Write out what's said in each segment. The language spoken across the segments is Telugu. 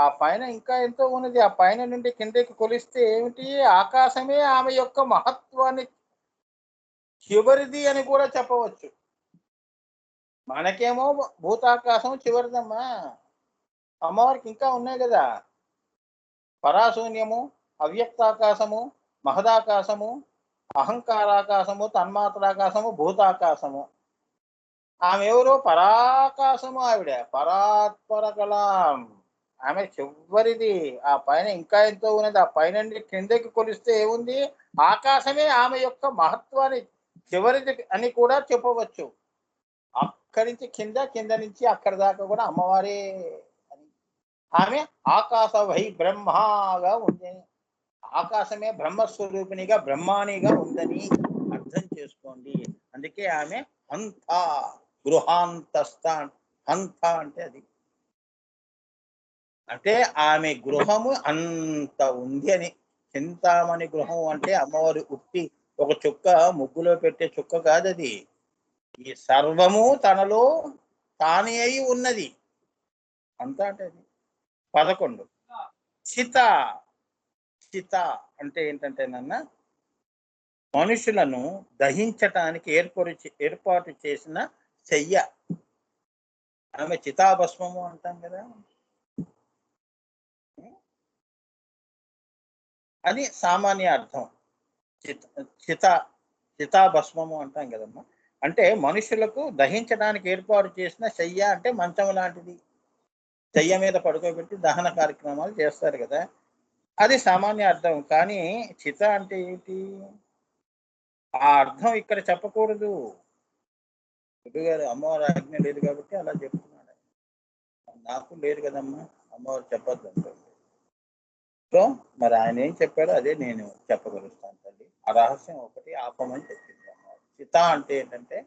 ఆ పైన ఇంకా ఎంతో ఉన్నది. ఆ పైన నుండి కిందకి కొలిస్తే ఏమిటి, ఆకాశమే ఆమె యొక్క మహత్వాన్ని చివరిది అని కూడా చెప్పవచ్చు. మనకేమో భూతాకాశం చివరిదమ్మా, అమ్మవారికి ఇంకా ఉన్నాయి కదా, పరాశూన్యము, అవ్యక్తాకాశము, మహదాకాశము, అహంకారాకాశము, తన్మాత్రాకాశము, భూతాకాశము. ఆమె ఎవరు? పరాకాశము, ఆవిడ పరాత్పర కళాం, ఆమె చివరిది. ఆ పైన ఇంకా ఎంతో ఉన్నది. ఆ పైన కిందకి కొలిస్తే ఏముంది, ఆకాశమే ఆమె యొక్క మహత్వాన్ని చివరిది అని కూడా చెప్పవచ్చు. అక్కడి నుంచి కింద నుంచి అక్కడి దాకా కూడా అమ్మవారే అని. ఆమె ఆకాశ వై బ్రహ్మగా ఉంది, ఆకాశమే బ్రహ్మస్వరూపిణిగా బ్రహ్మానిగా ఉందని అర్థం చేసుకోండి. అందుకే ఆమె హంత, గృహాంతస్థ. హంత అంటే అది, అంటే ఆమె గృహము అంత ఉంది అని. చింతామణి గృహం అంటే అమ్మవారి ఉట్టి ఒక చుక్క ముగ్గులో పెట్టే చుక్క కాదు అది. ఈ సర్వము తనలో తానే అయి ఉన్నది అంతా. అంటే అది 11. చిత. చిత అంటే ఏంటంటే నాన్న, మనుషులను దహించటానికి ఏర్పాటు చేసిన చెయ్య. ఆమె చితాభస్మము అంటాం కదా, అది సామాన్య అర్థం. చితాభస్మము అంటాం కదమ్మా. అంటే మనుషులకు దహించడానికి ఏర్పాటు చేసిన శయ్య, అంటే మంచం లాంటిది. శయ్య మీద పడుకోబెట్టి దహన కార్యక్రమాలు చేస్తారు కదా, అది సామాన్య అర్థం. కానీ చిత అంటే ఏంటి, ఆ అర్థం ఇక్కడ చెప్పకూడదు. గురుగారు అమ్మవారి ఆజ్ఞ లేదు కాబట్టి అలా చెప్తున్నాడు. నాకు లేదు కదమ్మా, అమ్మవారు చెప్పొద్దు అంటుంది. సో మరి ఆయన ఏం చెప్పాడో అదే నేను చెప్పగలుగుతాను తల్లి. ఆ రహస్యం ఒకటి ఆపమని చెప్పింది అమ్మవారు. చిత అంటే ఏంటంటే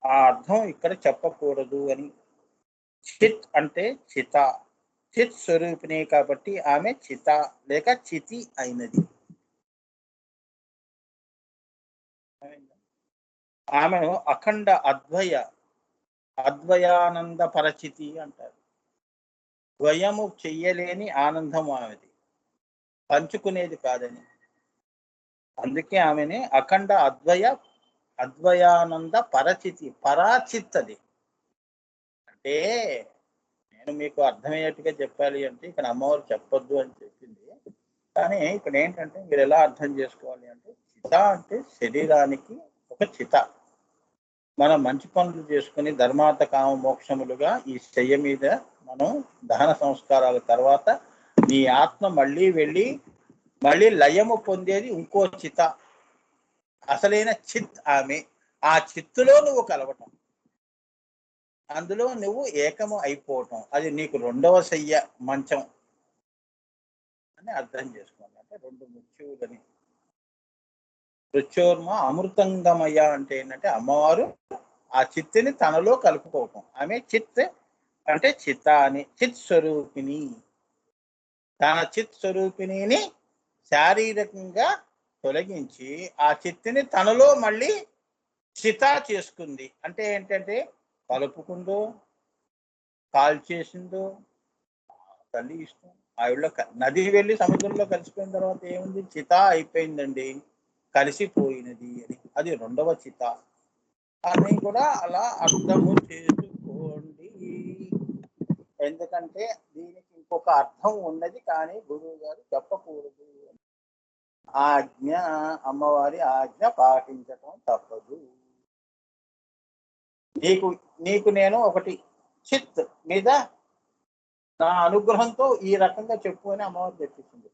ఆ అర్థం ఇక్కడ చెప్పకూడదు అని. చిత్ అంటే చిత, చిత్ స్వరూపిణి కాబట్టి ఆమె చిత లేక చితి అయినది. ఆమెను అఖండ అద్వయానంద పరచితి అంటారు. ద్వయము చెయ్యలేని ఆనందం ఆమెది, పంచుకునేది కాదని. అందుకే ఆమెని అఖండ అద్వయానంద పరచితి. పరాచిత్ అది. అంటే నేను మీకు అర్థమయ్యేట్టుగా చెప్పాలి అంటే ఇక్కడ అమ్మవారు చెప్పొద్దు అని చెప్పింది. కానీ ఇక్కడ ఏంటంటే మీరు ఎలా అర్థం చేసుకోవాలి అంటే, చిత అంటే శరీరానికి ఒక చిత. మనం మంచి పనులు చేసుకుని ధర్మార్థ కామ మోక్షములుగా ఈ శయ్య మీద మనం దహన సంస్కారాల తర్వాత నీ ఆత్మ మళ్ళీ లయము పొందేది ఇంకో చిత. అసలైన చిత్ ఆమె. ఆ చిత్తులో నువ్వు కలవటం, అందులో నువ్వు ఏకము అయిపోవటం, అది నీకు రెండవ శయ్య మంచం అని అర్థం చేసుకోండి. అంటే 2 మృత్యువులని. మృత్యోర్మ అమృతంగమయ్య అంటే ఏంటంటే అమ్మవారు ఆ చిత్తుని తనలో కలుపుకోవటం. ఆమె చిత్ అంటే చిత్త అని, చిత్ స్వరూపిణి. తన చిత్ స్వరూపిణిని శారీరకంగా తొలగించి ఆ చిత్తుని తనలో మళ్ళీ చిత చేసుకుంది. అంటే ఏంటంటే కలుపుకుందో కాల్చేసిందో తల్లి ఇష్టం. ఆవిడ నది వెళ్ళి సముద్రంలో కలిసిపోయిన తర్వాత ఏముంది, చిత అయిపోయిందండి, కలిసిపోయినది అని. అది రెండవ చిత అని కూడా అలా అర్థము చేసుకోండి. ఎందుకంటే దీనికి ఇంకొక అర్థం ఉన్నది, కానీ గురువు గారు చెప్పకూడదు. ఆజ్ఞ, అమ్మవారి ఆజ్ఞ పాటించటం తప్పదు. నీకు నేను ఒకటి చిత్ మీద నా అనుగ్రహంతో ఈ రకంగా చెప్పు అని అమ్మవారు చెప్పించింది.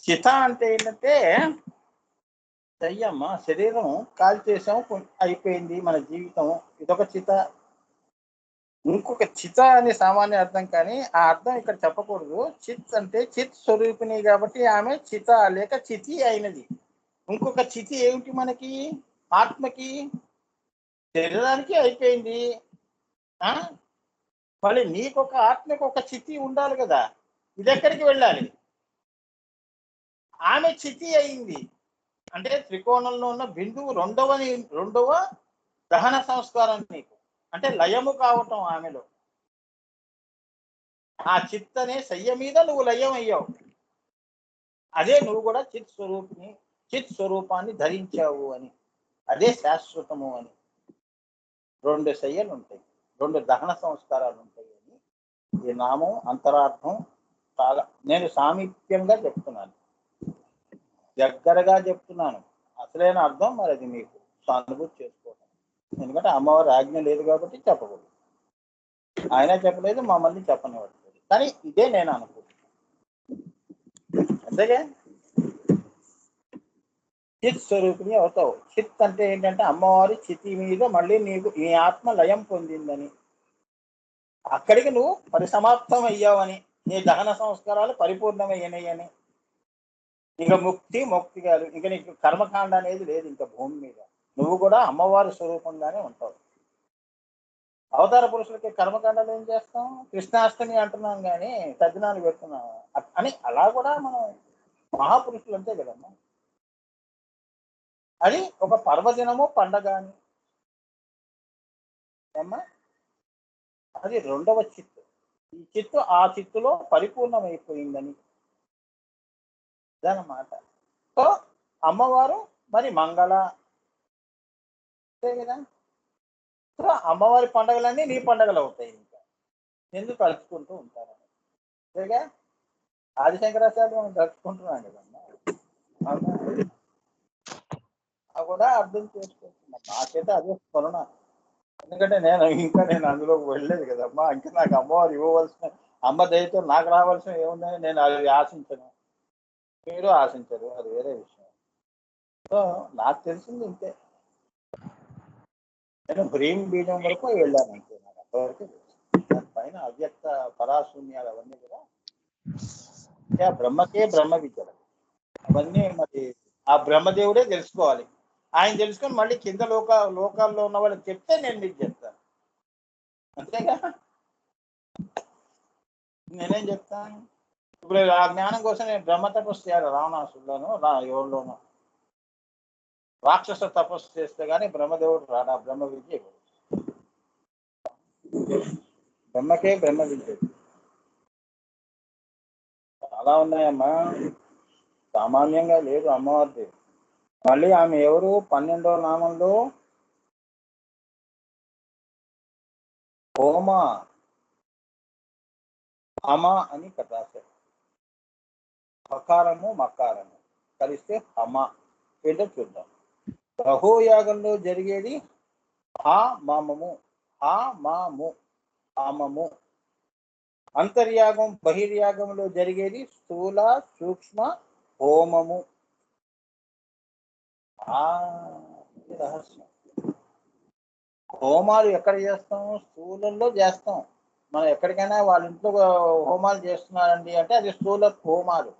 చిత అంటే ఏంటంటే చెయ్యమ్మ, శరీరం కాల్చేసాం అయిపోయింది మన జీవితం, ఇదొక చిత. ఇంకొక చిత అనే సామాన్య అర్థం, కానీ ఆ అర్థం ఇక్కడ చెప్పకూడదు. చిత్ అంటే చిత్ స్వరూపిణి కాబట్టి ఆమె చిత లేక చితి అయినది. ఇంకొక చితి ఏమిటి మనకి, ఆత్మకి, శరీరానికి అయిపోయింది. మళ్ళీ నీకొక ఆత్మకి ఒక చితి ఉండాలి కదా, ఇది ఎక్కడికి వెళ్ళాలి? ఆమె చితి అయింది అంటే త్రికోణంలో ఉన్న బిందువు రెండవ దహన సంస్కారం నీకు. అంటే లయము కావటం ఆమెలో. ఆ చిత్ అనే శయ్య మీద నువ్వు లయం అయ్యావు. అదే నువ్వు కూడా చిత్ స్వరూపాన్ని ధరించావు అని, అదే శాశ్వతము అని. 2 శయ్యలు ఉంటాయి, 2 దహన సంస్కారాలు ఉంటాయి అని ఈ నామం అంతరార్థం. చాలా నేను సామీప్యంగా చెప్తున్నాను, దగ్గరగా చెప్తున్నాను. అసలైన అర్థం మరి అది మీకు సానుభూతి చేసుకోవటం. ఎందుకంటే అమ్మవారి ఆజ్ఞ లేదు కాబట్టి చెప్పకూడదు, ఆయన చెప్పలేదు, మమ్మల్ని చెప్పనివ్వట్లేదు. కానీ ఇదే నేను అనుకుంటున్నాను. అంతేగా చిత్ స్వరూపిణి అవుతావు. చిత్ అంటే ఏంటంటే అమ్మవారి చితి మీద మళ్ళీ నీకు నీ ఆత్మ లయం పొందిందని, అక్కడికి నువ్వు పరిసమాప్తం అయ్యావని, నీ దహన సంస్కారాలు పరిపూర్ణమయ్యాయని, ఇంకా ముక్తి కాదు, ఇంకా నీకు కర్మకాండ అనేది లేదు ఇంకా భూమి మీద. నువ్వు కూడా అమ్మవారి స్వరూపంగానే ఉంటావు. అవతార పురుషులకి కర్మకాండలు ఏం చేస్తాం? కృష్ణాష్టమి అంటున్నాం కానీ తద్దినాలు పెడుతున్నాం అని. అలా కూడా మనం మహాపురుషులు అంతే కదమ్మా. అది ఒక పర్వదినము, పండగ అని అమ్మా. అది 2వ చిత్తు. ఈ చిత్తు ఆ చిత్తులో పరిపూర్ణమైపోయిందని అదనమాట. సో అమ్మవారు మరి మంగళ కదా. సో అమ్మవారి పండుగలన్నీ నీ పండుగలు అవుతాయి. ఇంకా ఎందుకు కలుసుకుంటూ ఉంటారు అంతేగా. ఆదిశంకరాచార్య మనం కలుసుకుంటున్నాం కదమ్మా. అది కూడా అర్థం చేసుకుంటున్నాం. నాకైతే అదే స్మరణ. ఎందుకంటే నేను అందులోకి వెళ్ళలేదు కదమ్మా. ఇంకా నాకు అమ్మవారు ఇవ్వవలసిన, అమ్మ దయతో నాకు రావాల్సిన ఏమున్నాయో నేను అది ఆశించను, మీరు ఆశించరు, అది వేరే విషయం. సో నాకు తెలిసింది ఇంతే. నేను హ్రీం బీజం వరకు వెళ్ళాను అంతే, నాకు అంతవరకు తెలుసు. దానిపైన అవ్యక్త పరాశూన్యాలు అవన్నీ కూడా బ్రహ్మకే బ్రహ్మ విద్యలు అవన్నీ. మరి ఆ బ్రహ్మదేవుడే తెలుసుకోవాలి. ఆయన తెలుసుకొని మళ్ళీ కింద లోకాల్లో ఉన్న వాళ్ళకి చెప్తే నేను మీకు చెప్తాను. అంతేగా, నేనేం చెప్తాను? ఇప్పుడు ఆ జ్ఞానం కోసం నేను బ్రహ్మ తపస్సు చేయాలి. రావణాసుల్లోనూ ఎవరిలోనూ రాక్షస తపస్సు చేస్తే గానీ బ్రహ్మదేవుడు రాడా? బ్రహ్మ విద్య బ్రహ్మకే బ్రహ్మ విద్య చాలా ఉన్నాయమ్మా, సామాన్యంగా లేదు అమ్మవారిది. మళ్ళీ ఆమె ఎవరు? 12వ నామంలో హోమ హమ అని రాశారు. హకారము మకారము కలిస్తే హమ. ఏంటో చూద్దాం. రహోయాగంలో జరిగేది హా మామము, హా మాము ఆమము. అంతర్యాగం బహిర్యాగంలో జరిగేది స్థూల సూక్ష్మ హోమము. రహస్యం. హోమాలు ఎక్కడ చేస్తాం? స్థూలంలో చేస్తాం. మనం ఎక్కడికైనా వాళ్ళ ఇంట్లో హోమాలు చేస్తున్నారండి అంటే అది స్థూల హోమాలు.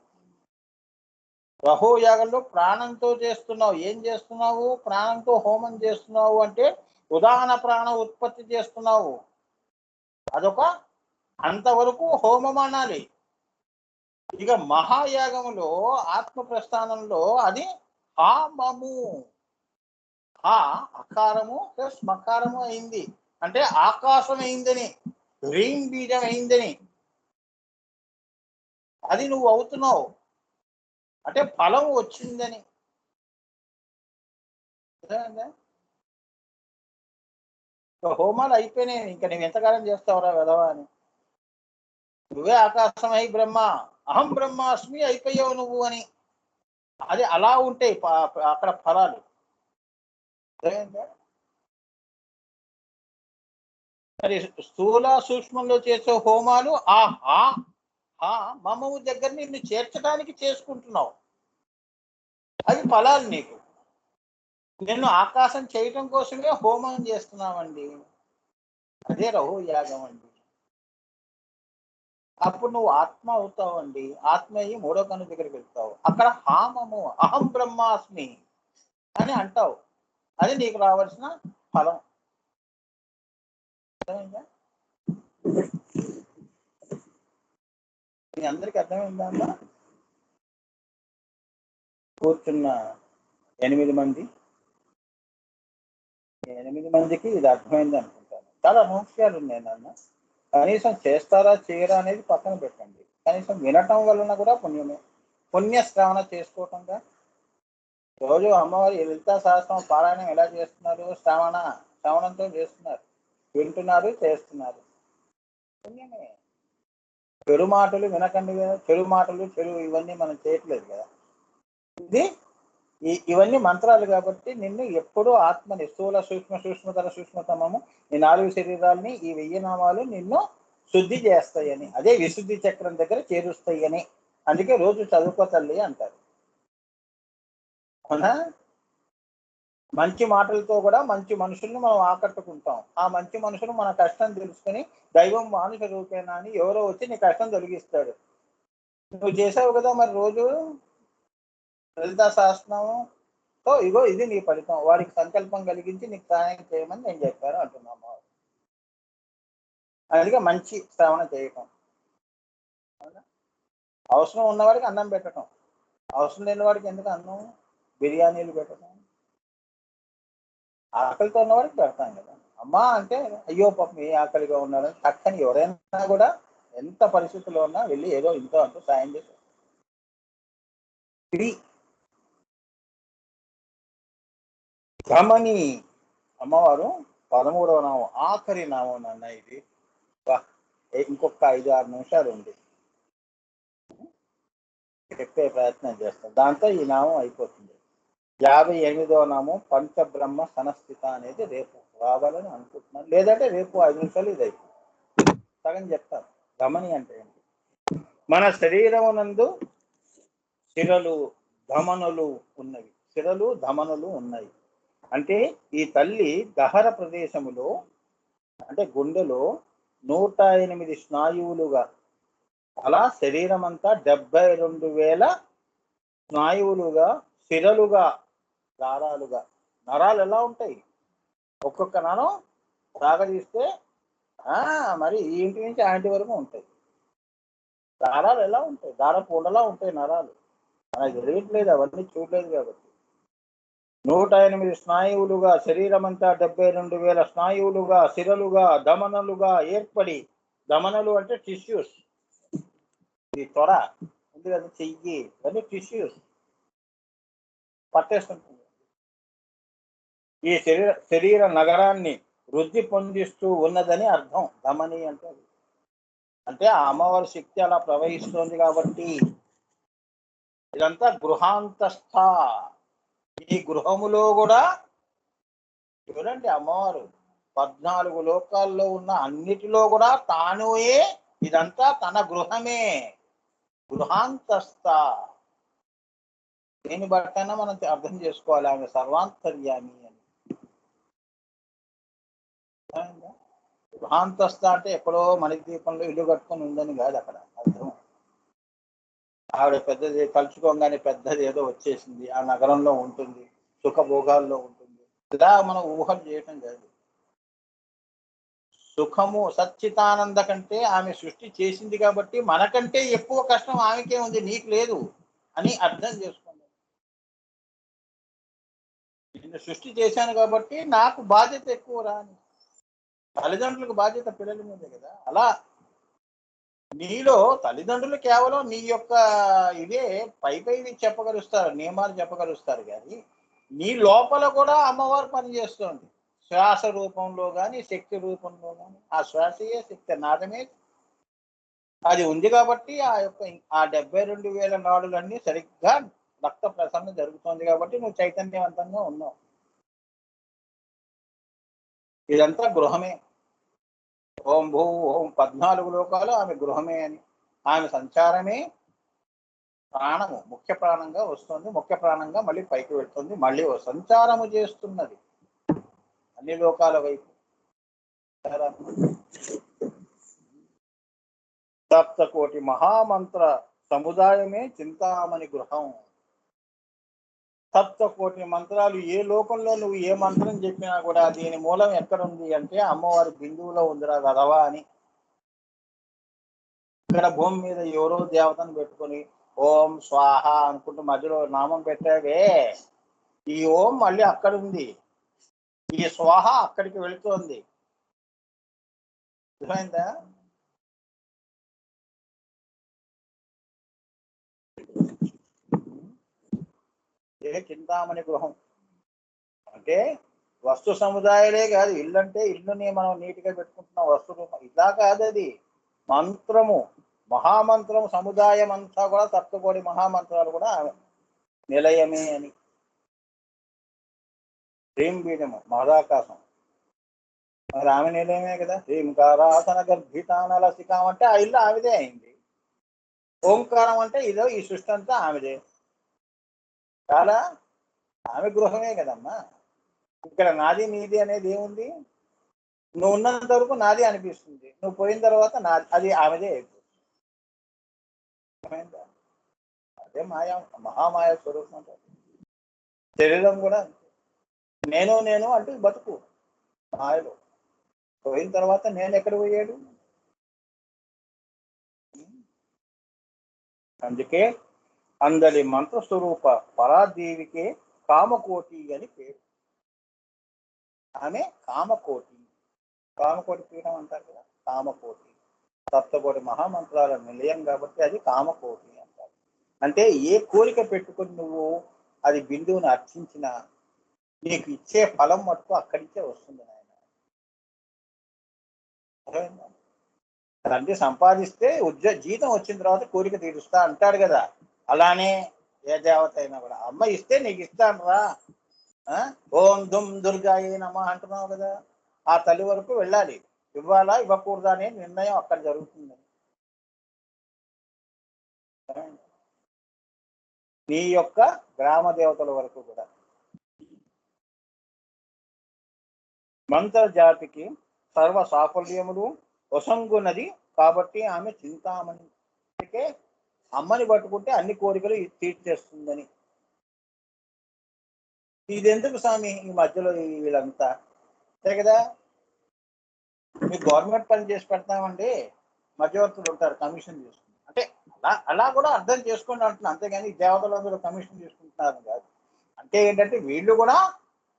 రహోయాగంలో ప్రాణంతో చేస్తున్నావు. ఏం చేస్తున్నావు? ప్రాణంతో హోమం చేస్తున్నావు అంటే ఉదాహరణ ప్రాణ ఉత్పత్తి చేస్తున్నావు. అదొక అంతవరకు హోమం అనాలి. ఇక మహాయాగములో ఆత్మ ప్రస్థానంలో అది హామము. హా అకారము ప్లస్ మకారము అయింది అంటే ఆకాశం అయిందని, హ్రీం బీజం అయిందని. అది నువ్వు అవుతున్నావు అంటే ఫలం వచ్చిందని. హోమాలు అయిపోయినాయి, ఇంకా నువ్వు ఎంతకాలం చేస్తావురా వెధవా అని. నువ్వే ఆకాశమై బ్రహ్మ, అహం బ్రహ్మాస్మి అయిపోయావు నువ్వు అని. అది అలా ఉంటాయి అక్కడ ఫలాలు. మరి స్థూల సూక్ష్మంలో చేసే హోమాలు ఆ మమము దగ్గర నిన్ను చేర్చడానికి చేసుకుంటున్నావు. అవి ఫలాలు నీకు. నిన్ను ఆకాశం చేయటం కోసమే హోమం చేస్తున్నామండి. అదే రహో యాగం అండి. అప్పుడు నువ్వు ఆత్మ అవుతావు అండి. ఆత్మ అయ్యి 3వ కన్ను దగ్గరికి వెళ్తావు. అక్కడ హామము అహం బ్రహ్మాస్మి అని అంటావు. అది నీకు రావాల్సిన ఫలం. మీ అందరికి అర్థమైందా అమ్మా? కూర్చున్న 8 మందికి ఇది అర్థమైంది అనుకుంటాను. చాలా రహస్యాలు ఉన్నాయి నాన్న. కనీసం చేస్తారా చేయరా అనేది పక్కన పెట్టండి, కనీసం వినటం వలన కూడా పుణ్యమే. పుణ్యశ్రవణ చేసుకోవటంగా రోజు అమ్మవారి లలితా సహస్రం పారాయణం ఎలా చేస్తున్నారు? శ్రవణంతో చేస్తున్నారు, వింటున్నారు, చేస్తున్నారు, పుణ్యమే. చెడు మాటలు వినకండి కదా, చెడు మాటలు చెడు ఇవన్నీ మనం చేయట్లేదు కదా. ఇది ఇవన్నీ మంత్రాలు కాబట్టి నిన్ను ఎప్పుడూ ఆత్మని స్థూల సూక్ష్మ సూక్ష్మతర సూక్ష్మతమము ఈ 4 శరీరాలని ఈ 1000 నామాలు నిన్ను శుద్ధి చేస్తాయని, అదే విశుద్ధి చక్రం దగ్గర చేరుస్తాయని. అందుకే రోజు చదువుకో తల్లి అంటారు. అవునా? మంచి మాటలతో కూడా మంచి మనుషుల్ని మనం ఆకట్టుకుంటాం. ఆ మంచి మనుషులు మన కష్టం తెలుసుకుని దైవం మానుష రూపేనా అని ఎవరో వచ్చి నీ కష్టం తొలగిస్తాడు. నువ్వు చేసావు కదా మరి రోజు లలితా సహస్రనామంతో, ఇగో ఇది నీ ఫలితం. వారికి సంకల్పం కలిగించి నీకు సహాయం చేయమని నేను చెప్పాను అంటున్నాము. అందుకే మంచి శ్రవణ చేయటం. అవసరం ఉన్నవాడికి అన్నం పెట్టడం, అవసరం లేని వాడికి ఎందుకు అన్నం బిర్యానీలు పెట్టడం? ఆకలితో ఉన్నవాడికి పెడతాం కదా. అమ్మా అంటే అయ్యో పాపం ఏ ఆకలిగా ఉన్నారని చక్కని ఎవరైనా కూడా ఎంత పరిస్థితుల్లో ఉన్నా వెళ్ళి ఏదో ఇంతో అంటూ సాయం చేశారు. గమని అమ్మవారు 13వ నామం, ఆఖరి నామం నాన్న ఇది. ఇంకొక 5-6 నిమిషాలు ఉంది, చెప్పే ప్రయత్నం చేస్తాం, దాంతో ఈ నామం అయిపోతుంది. 58వ నామం పంచబ్రహ్మ సనస్థిత అనేది రేపు రావాలని అనుకుంటున్నాను, లేదంటే రేపు 5 నిమిషాలు ఇది అయిపోతుంది, సగం చెప్తాను. గమని అంటే ఏంటి? మన శరీరమునందు శిరలు ధమనులు ఉన్నవి, శిరలు ధమనులు ఉన్నాయి. అంటే ఈ తల్లి దహర ప్రదేశములో, అంటే గుండెలో 108 స్నాయువులుగా, అలా శరీరం అంతా 72,000 స్నాయువులుగా, శిరలుగా, దారాలుగా. నరాలు ఎలా ఉంటాయి? ఒక్కొక్క నరం సాగదీస్తే మరి ఈ ఇంటి నుంచి ఆ ఇంటి వరకు ఉంటాయి. దారాలు ఎలా ఉంటాయి? దారపూడలా ఉంటాయి నరాలు. మనకి తెలియట్లేదు, అవన్నీ చూడలేదు కాబట్టి. 108 స్నాయువులుగా, శరీరమంతా 72,000 స్నాయువులుగా, శిరలుగా, దమనలుగా ఏర్పడి, దమనలు అంటే టిష్యూస్, ఈ త్వర ఉంది కదా, చెయ్యి, అన్ని టిష్యూస్ పట్టేస్తుంటుంది. ఈ శరీర నగరాన్ని వృద్ధి పొందిస్తూ ఉన్నదని అర్థం. ధమని అంటే అంటే ఆ అమ్మవారి శక్తి అలా ప్రవహిస్తోంది కాబట్టి. ఇదంతా గృహాంతస్థ. ఈ గృహములో కూడా చూడండి, అమ్మవారు 14 లోకాల్లో ఉన్న అన్నిటిలో కూడా తానుయే, ఇదంతా తన గృహమే, గృహాంతస్థ. దీన్ని బట్టైనా మనం అర్థం చేసుకోవాలి, ఆమె సర్వాంతర్యామి అని. గృహాంతస్థ అంటే ఎక్కడో మణిద్వీపంలో ఇల్లు కట్టుకొని ఉందని కాదు అక్కడ అర్థం. ఆవిడ పెద్దది తలుచుకోగానే పెద్దది ఏదో వచ్చేసింది, ఆ నగరంలో ఉంటుంది, సుఖభోగాల్లో ఉంటుంది, ఇలా మనం ఊహలు చేయటం కాదు. సుఖము సచ్చితానంద కంటే ఆమె సృష్టి చేసింది కాబట్టి మనకంటే ఎక్కువ కష్టం ఆమెకే ఉంది, నీకు లేదు అని అర్థం చేసుకోండి. నేను సృష్టి చేశాను కాబట్టి నాకు బాధ్యత ఎక్కువ రాని. తల్లిదండ్రులకు బాధ్యత పిల్లల మీదే కదా. అలా నీలో తల్లిదండ్రులు కేవలం నీ యొక్క ఇవే పై చెప్పగలుస్తారు, నియమాలు చెప్పగలుస్తారు, కానీ నీ లోపల కూడా అమ్మవారు పనిచేస్తుంది. శ్వాస రూపంలో కానీ శక్తి రూపంలో కానీ. ఆ శ్వాసయే శక్తి, నాదమే అది ఉంది కాబట్టి ఆ యొక్క ఆ 72,000 నాడులన్నీ సరిగ్గా రక్త ప్రసరణ జరుగుతుంది కాబట్టి నువ్వు చైతన్యవంతంగా ఉన్నావు. ఇదంతా గృహమే. ఓం భూ ఓం 14 లోకాలు ఆమె గృహమే అని. ఆమె సంచారమే ప్రాణము, ముఖ్య ప్రాణంగా వస్తుంది, ముఖ్య ప్రాణంగా మళ్ళీ పైకి వెళ్తుంది, మళ్ళీ సంచారము చేస్తున్నది అన్ని లోకాల వైపు. సప్తకోటి మహామంత్ర సముదాయమే చింతామణి గృహం. సప్తకోటి మంత్రాలు ఏ లోకంలో నువ్వు ఏ మంత్రం చెప్పినా కూడా దీని మూలం ఎక్కడుంది అంటే అమ్మవారి బిందువులో ఉందిరా గదవా అని. ఇక్కడ భూమి మీద ఎవరో దేవతను పెట్టుకొని ఓం స్వాహ అనుకుంటూ మధ్యలో నామం పెట్టావే, ఈ ఓం మళ్ళీ అక్కడ ఉంది, ఈ స్వాహ అక్కడికి వెళుతోంది. అర్థమైందా? ఏ చింతామణి గృహం అంటే వస్తు సముదాయాలే కాదు, ఇల్లు అంటే ఇల్లుని మనం నీట్గా పెట్టుకుంటున్నాం వస్తు రూపం, ఇలా కాదు. అది మంత్రము, మహామంత్రము సముదాయం అంతా కూడా తప్పకోడి మహామంత్రాలు కూడా నిలయమే అని. హ్రీం బీజము మహదాకాశం, మరి ఆమె నిలయమే కదా. హ్రీంకారాసన గర్భితానలసికం అంటే ఆ ఇల్లు ఆవిదే అయింది. ఓంకారం అంటే ఇదో ఈ సృష్టి అంతా ఆమెదే చాలా, ఆమె గృహమే కదమ్మా. ఇక్కడ నాది నీది అనేది ఏముంది? నువ్వు ఉన్నంత వరకు నాది అనిపిస్తుంది, నువ్వు పోయిన తర్వాత నాది, అది ఆమెదే అయిపోతుంది. అదే మాయా, మహామాయ స్వరూపం. శరీరం కూడా నేను నేను అంటూ బతుకు మాయలో, పోయిన తర్వాత నేను ఎక్కడ పోయాడు? అందుకే అందరి మంత్రస్వరూప పరాదేవికే కామకోటి అని పేరు. ఆమె కామకోటి, కామకోటి పీఠం అంటారు కదా, కామకోటి సప్తకోటి మహామంత్రాల నిలయం కాబట్టి అది కామకోటి అంటారు. అంటే ఏ కోరిక పెట్టుకుని నువ్వు అది బిందువుని అర్చించినా నీకు ఇచ్చే ఫలం మటుకు అక్కడికే వస్తుంది నాయన. తండ్రి సంపాదిస్తే జీతం వచ్చిన తర్వాత కోరిక తీరుస్తా అంటాడు కదా, అలానే ఏ దేవత అయినా కూడా అమ్మ ఇస్తే నీకు ఇస్తాను రా, ఓం దుమ్ దుర్గాయే నమ అంటున్నావు కదా, ఆ తల్లి వరకు వెళ్ళాలి. ఇవ్వాలా ఇవ్వకూడదా అనే నిర్ణయం అక్కడ జరుగుతుంది. నీ యొక్క గ్రామ దేవతల వరకు కూడా. మంత్ర జాతికి సర్వ సాఫల్యములు వసంగున్నది కాబట్టి ఆమె చింతామణి. అందుకే అమ్మని పట్టుకుంటే అన్ని కోరికలు తీర్చేస్తుందని. ఇదెందుకు స్వామి ఈ మధ్యలో వీళ్ళంతా అంతే కదా. మీకు గవర్నమెంట్ పని చేసి పెడతామండి, మధ్యవర్తులు ఉంటారు కమిషన్ తీసుకుంటారు అంటే అలా అలా కూడా అర్థం చేసుకోండి అంటున్నా, అంతేగాని దేవతలందరూ కమిషన్ తీసుకుంటున్నారు కాదు. అంటే ఏంటంటే వీళ్ళు కూడా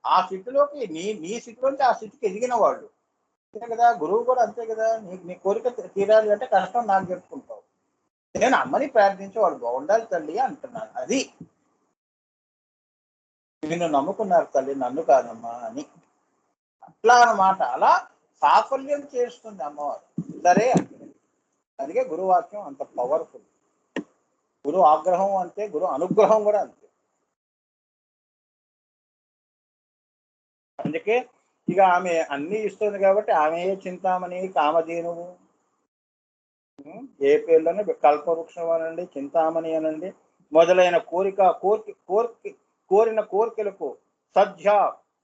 ఆ స్థితిలోకి నీ స్థితిలోంచి ఆ స్థితికి ఎదిగిన వాళ్ళు అంతే కదా. గురువు కూడా అంతే కదా, నీ కోరిక తీరాలి అంటే కష్టం నాకు చెప్పుకుంటావు, నేను అమ్మని ప్రార్థించి వాడు బాగుండాలి తల్లి అంటున్నాను. అది నిన్ను నమ్ముకున్నారు తల్లి, నన్ను కాదమ్మా అని, అట్లా అన్నమాట. అలా సాఫల్యం చేస్తుంది అమ్మవారు. సరే, అందుకే గురువాక్యం అంత పవర్ఫుల్. గురు ఆగ్రహం అంతే, గురు అనుగ్రహం కూడా అంతే. అందుకే ఇక ఆమె అన్ని ఇస్తుంది కాబట్టి ఆమె చింతామణి, కామధేనువు, ఏ పేర్లోనే కల్పవృక్షం అనండి, చింతామణి అనండి, మొదలైన కోరిన కోరికలకు సద్య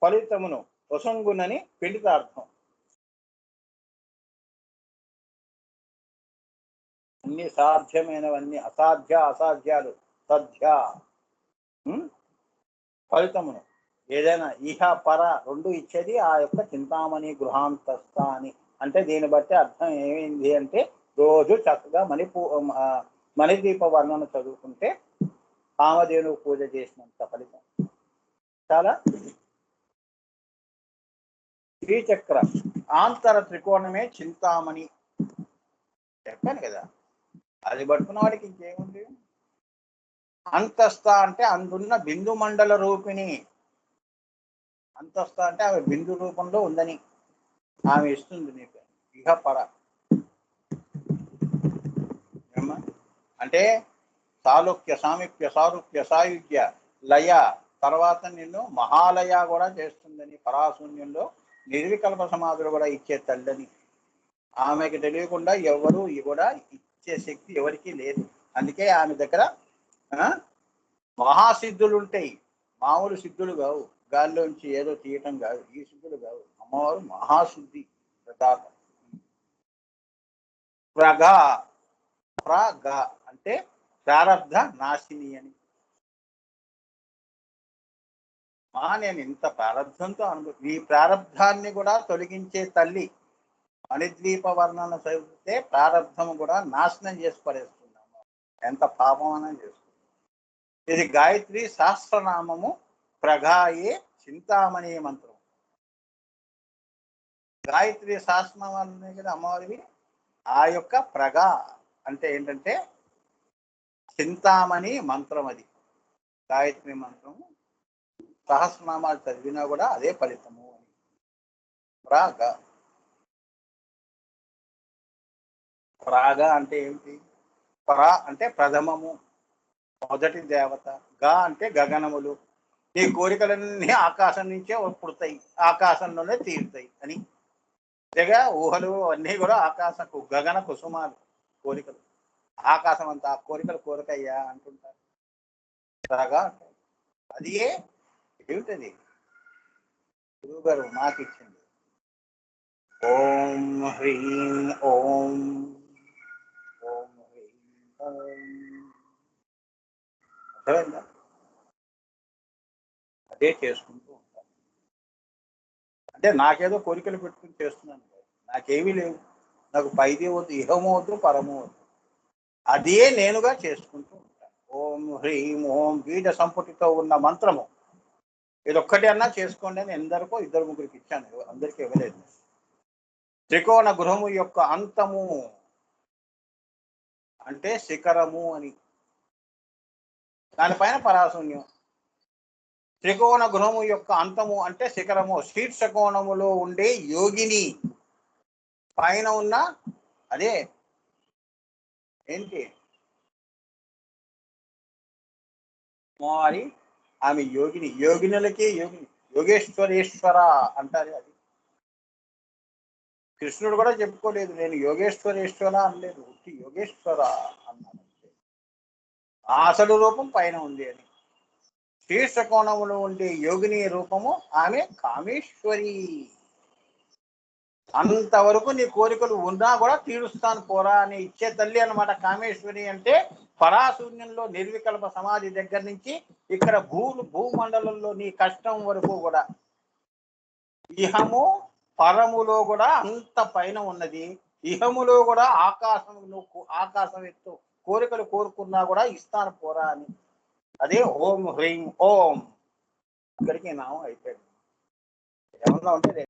ఫలితమును వసంగునని పిండితార్థం. అన్ని సాధ్యమైనవన్నీ అసాధ్యాలు సద్య ఫలితమును, ఏదైనా ఇహ పర రెండు ఇచ్చేది ఆ యొక్క చింతామణి గృహాంతస్థ అని. అంటే దీన్ని బట్టి అర్థం ఏమైంది అంటే రోజు చక్కగా మణిదీప వర్ణన చదువుకుంటే కామధేనువు పూజ చేసినంత ఫలితం. చాలా శ్రీచక్ర ఆంతర త్రికోణమే చింతామణి చెప్పాను కదా, అది పట్టుకున్న వాడికి ఇంకేముంది. అంతస్థ అంటే అందున్న బిందు మండల రూపిణి, అంతస్థ అంటే ఆమె బిందు రూపంలో ఉందని ఆమె ఇస్తుంది నీకు ఇహ పర. అంటే సాలోక్య సామీప్య సారూప్య సాయుధ్య లయ, తర్వాత నిన్ను మహాలయ కూడా చేస్తుందని, పరాశూన్యంలో నిర్వికల్ప సమాధులు కూడా ఇచ్చే తల్లని. ఆమెకి తెలియకుండా ఎవరు కూడా ఇచ్చే శక్తి ఎవరికి లేదు. అందుకే ఆమె దగ్గర మహాసిద్ధులు ఉంటాయి, మామూలు సిద్ధులు కావు, గాల్లోంచి ఏదో తీయటం కాదు, ఈ సిద్ధులు కావు. అమ్మవారు మహాశుద్ధి ప్రతాప. ప్రగ అంటే ప్రారబ్ధ నాశిని అని. నేను ఇంత ప్రారబ్ధంతో ఈ ప్రారబ్ధాన్ని కూడా తొలగించే తల్లి. మణిద్వీప వర్ణన చదివితే ప్రారబ్ధము కూడా నాశనం చేసి పడేస్తున్నాము, ఎంత పాపమనం చేస్తుంది. ఇది గాయత్రి సహస్రనామము ప్రగాయే చింతామణి మంత్రం. గాయత్రి సహస్రనామాలు ఉన్నాయి కదా అమ్మవారివి, ఆ యొక్క ప్రగ అంటే ఏంటంటే చింతామణి మంత్రం. అది గాయత్రి మంత్రం. సహస్రనామాలు చదివినా కూడా అదే ఫలితము అని. ప్రాగ ప్రాగ అంటే ఏమిటి? ప్రా అంటే ప్రథమము, మొదటి దేవత. గా అంటే గగనములు. నీ కోరికలన్నీ ఆకాశం నుంచే పుడతాయి, ఆకాశంలోనే తీరుతాయి అని. అంతేగా ఊహలు అన్నీ కూడా గగన కుసుమాలు కోరికలు. ఆకాశం అంతా కోరికలు కోరికయ్యా అంటుంటారు. త్వరగా అది ఏమిటది? గురువు గారు నాకు ఇచ్చింది. ఓం హ్రీం ఓం ఓం హ్రీం అర్థమైందా? అదే చేసుకుంటూ ఉంటాను. అంటే నాకేదో కోరికలు పెట్టుకుని చేస్తున్నాను, నాకేమీ లేవు. నాకు పైది వద్దు, ఇహము వద్దు, పరము వద్దు. అదే నేనుగా చేసుకుంటూ ఉంటాను. ఓం హ్రీం ఓం బీజ సంపుటితో ఉన్న మంత్రము ఇదొక్కటి అన్నా చేసుకోండి అని ఎందరికో ఇద్దరు ముగ్గురికి ఇచ్చాను, అందరికీ ఇవ్వలేదు. త్రికోణ గృహము యొక్క అంతము అంటే శిఖరము అని, దానిపైన పరాశూన్యం. త్రికోణ గృహము యొక్క అంతము అంటే శిఖరము, శీర్షకోణములో ఉండే యోగిని పైన ఉన్న అదే ఏంటి మారి ఆమె యోగిని. యోగినులకే యోగిని, యోగేశ్వరేశ్వర అంటారు. అది కృష్ణుడు కూడా చెప్పుకోలేదు, నేను యోగేశ్వరేశ్వర అనలేదు, యోగేశ్వర అన్నాడు. అసలు రూపం పైన ఉంది అని. శీర్షకోణములో ఉండే యోగిని రూపము ఆమె కామేశ్వరి. అంతవరకు నీ కోరికలు ఉన్నా కూడా తీరుస్తాను పోరా అని ఇచ్చే తల్లి అన్నమాట కామేశ్వరి అంటే. పరాశూన్యంలో నిర్వికల్ప సమాధి దగ్గర నుంచి ఇక్కడ భూమండలంలో నీ కష్టం వరకు కూడా ఇహము పరములో కూడా అంత పైన ఉన్నది. ఇహములో కూడా ఆకాశం ఎత్తు కోరికలు కోరుకున్నా కూడా ఇస్తాను పోరా అని. అదే ఓం హ్రీం ఓం. ఇక్కడికి నామం అయిపోయింది. ఏమన్నా ఉంటే